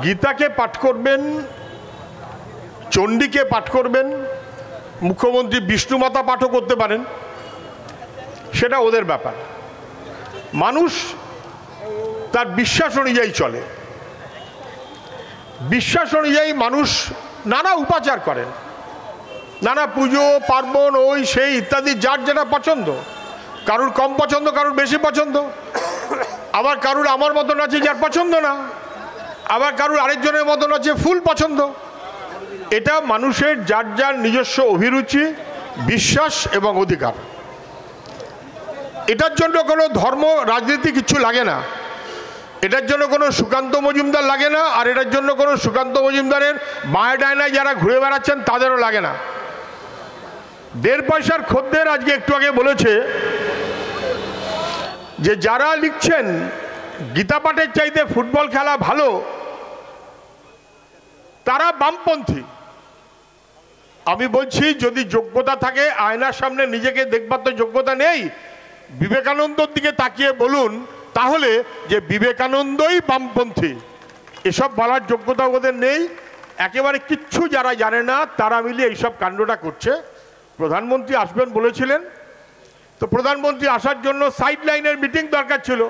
গীতাকে পাঠ করবেন, চণ্ডীকে পাঠ করবেন, মুখ্যমন্ত্রী বিষ্ণু মাতা পাঠও করতে পারেন, সেটা ওদের ব্যাপার। মানুষ তার বিশ্বাস অনুযায়ী চলে। বিশ্বাস অনুযায়ী মানুষ নানা উপাচার করেন, নানা পুজো পার্বণ ওই সেই ইত্যাদি, যার যেটা পছন্দ। কারুর কম পছন্দ, কারুর বেশি পছন্দ, আবার কারুর আমার মতন আছে যার পছন্দ না, আবার কারুর আরেকজনের মতন আছে ফুল পছন্দ। এটা মানুষের যার যার নিজস্ব অভিরুচি, বিশ্বাস এবং অধিকার। এটার জন্য কোনো ধর্ম রাজনীতি কিছু লাগে না, এটার জন্য কোনো সুকান্ত মজুমদার লাগে না, আর এটার জন্য কোনো সুকান্ত মজুমদারের মায়া ডায়নায় যারা ঘুরে বেড়াচ্ছেন তাদেরও লাগে না। 1.5 পয়সার খদ্দের আজকে একটু আগে বলেছে যে যারা লিখছেন গীতা পাঠের চাইতে ফুটবল খেলা ভালো, তারা বামপন্থী। আমি বলছি, যদি যোগ্যতা থাকে, আয়নার সামনে নিজেকে দেখবার তো যোগ্যতা নেই, বিবেকানন্দর দিকে তাকিয়ে বলুন তাহলে যে বিবেকানন্দই বামপন্থী। এসব বলার যোগ্যতা ওদের নেই, একেবারে কিচ্ছু যারা জানে না তারা মিলিয়ে এইসব কাণ্ডটা করছে। প্রধানমন্ত্রী আসবেন বলেছিলেন, তো প্রধানমন্ত্রী আসার জন্য সাইড লাইনের মিটিং দরকার ছিল।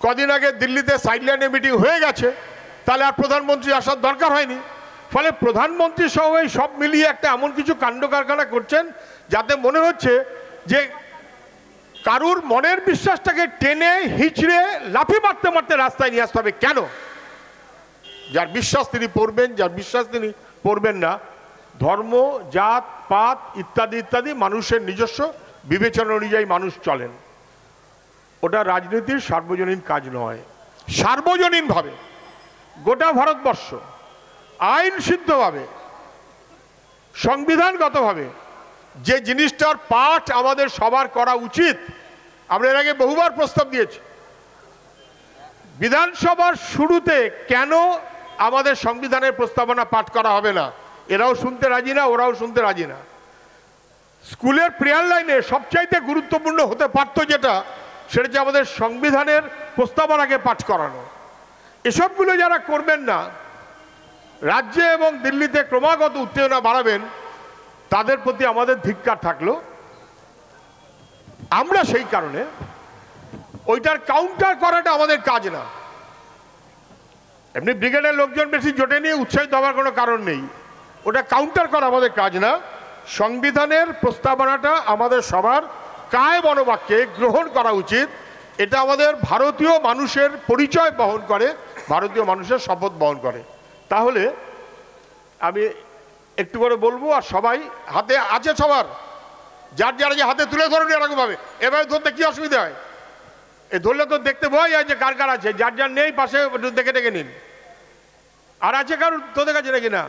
কদিন আগে দিল্লিতে সাইড লাইনের মিটিং হয়ে গেছে, তাহলে আর প্রধানমন্ত্রী আসার দরকার হয়নি। ফলে প্রধানমন্ত্রী সহ এই সব মিলিয়ে একটা এমন কিছু কাণ্ড কারখানা করছেন যাতে মনে হচ্ছে যে কারুর মনের বিশ্বাসটাকে টেনে হিচড়ে লাফি মারতে মারতে রাস্তায় নিয়ে আসতে হবে। কেন? যার বিশ্বাস তিনি পড়বেন, যার বিশ্বাস তিনি পড়বেন না। ধর্ম, জাত পাত ইত্যাদি ইত্যাদি মানুষের নিজস্ব বিবেচনা অনুযায়ী মানুষ চলেন। ওটা রাজনীতির সার্বজনীন কাজ নয়। সার্বজনীনভাবে গোটা ভারতবর্ষ আইন সিদ্ধভাবে, সংবিধানগতভাবে যে জিনিসটার পাঠ আমাদের সবার করা উচিত, আমরা এর আগে বহুবার প্রস্তাব দিয়েছি। বিধানসভার শুরুতে কেন আমাদের সংবিধানের প্রস্তাবনা পাঠ করা হবে না? এরাও শুনতে রাজি না, ওরাও শুনতে রাজি না। স্কুলের প্রেয়ার লাইনে সবচাইতে গুরুত্বপূর্ণ হতে পারত যেটা, সেটা হচ্ছে আমাদের সংবিধানের প্রস্তাবনাকে পাঠ করানো। এসবগুলো যারা করবেন না, রাজ্যে এবং দিল্লিতে ক্রমাগত উত্তেজনা বাড়াবেন, তাদের প্রতি আমাদের ধিক্কার থাকলো। আমরা সেই কারণে ওইটার কাউন্টার করাটা আমাদের কাজ না। এমনি ব্রিগেডের লোকজন বেশি জোটে নিয়ে উৎসাহিত হওয়ার কোনো কারণ নেই, ওটা কাউন্টার করা আমাদের কাজ না। সংবিধানের প্রস্তাবনাটা আমাদের সবার কায় মনোবাক্যে গ্রহণ করা উচিত। এটা আমাদের ভারতীয় মানুষের পরিচয় বহন করে, ভারতীয় মানুষের শপথ বহন করে। তাহলে আমি একটু করে বলবো, আর সবাই হাতে আছে, সবার যার যারা যে হাতে তুলে ধরুন এরকমভাবে। এভাবে ধরতে কি অসুবিধা হয়? এ ধরলে তো দেখতে ভয় যায় যে কার কার আছে। যার যার নেই পাশে দেখে ডেকে নিন। আর আছে কারণ তোদের কাছে নাকি না?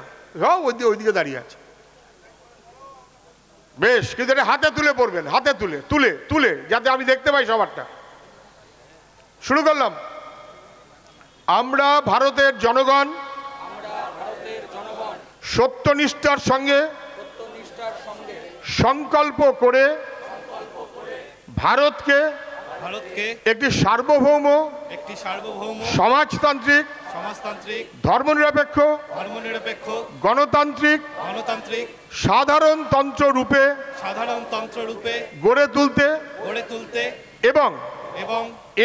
ওইদিকে দাঁড়িয়ে আছে, বেশ। কিন্তু এটা হাতে তুলে পড়বেন, হাতে তুলে তুলে তুলে যাতে আমি দেখতে পাই সবারটা। শুরু করলাম। আমরা ভারতের জনগণ সত্যনিষ্ঠার সঙ্গে সংকল্প করে ভারতকে একটি সার্বভৌম সমাজতান্ত্রিক ধর্মনিরপেক্ষ গণতান্ত্রিক সাধারণতন্ত্র রূপে গড়ে তুলতে এবং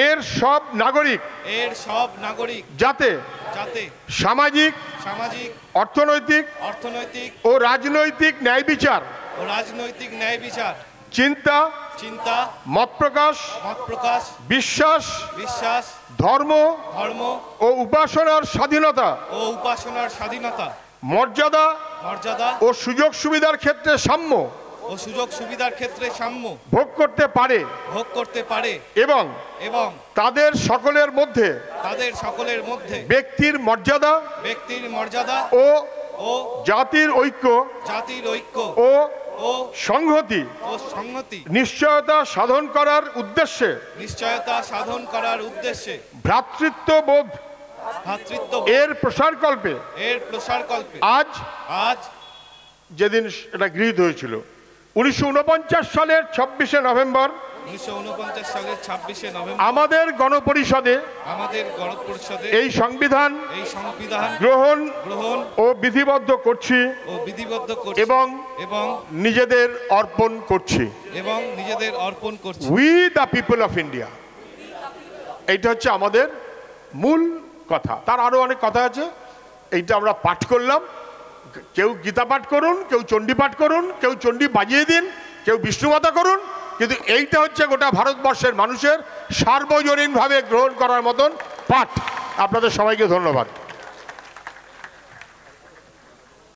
এর সব নাগরিক যাতে সামাজিক অর্থনৈতিক ও রাজনৈতিক ন্যায় বিচার চিন্তা মত প্রকাশ বিশ্বাস ধর্ম ও উপাসনার স্বাধীনতা মর্যাদা ও সুযোগ সুবিধার ক্ষেত্রে সাম্য ভোগ করতে পারে এবং তাদের সকলের মধ্যে ব্যক্তির মর্যাদা ও জাতির ঐক্য ও সংহতি নিশ্চয়তা সাধন করার উদ্দেশ্যে ভ্রাতৃত্ববোধ এর প্রসারকল্পে আজ যেদিন এটা গৃহীত হয়েছিল 1949 সালের 26শে নভেম্বর 1949 সালের 26শে নভেম্বর আমাদের গণপরিষদে এই সংবিধান গ্রহণ গ্রহণ ও বিধিবদ্ধ করছি এবং নিজেদের অর্পণ করছি। We the people of India, এইটা হচ্ছে আমাদের মূল কথা। তার আরো অনেক কথা আছে, এইটা আমরা পাঠ করলাম। কেউ গীতা পাঠ করুন, কেউ চণ্ডী পাঠ করুন, কেউ চণ্ডী বাজিয়ে দিন, কেউ বিষ্ণুমাতা করুন, কিন্তু এইটা হচ্ছে গোটা ভারতবর্ষের মানুষের সার্বজনীনভাবে গ্রহণ করার মতন পাঠ। আপনাদের সবাইকে ধন্যবাদ।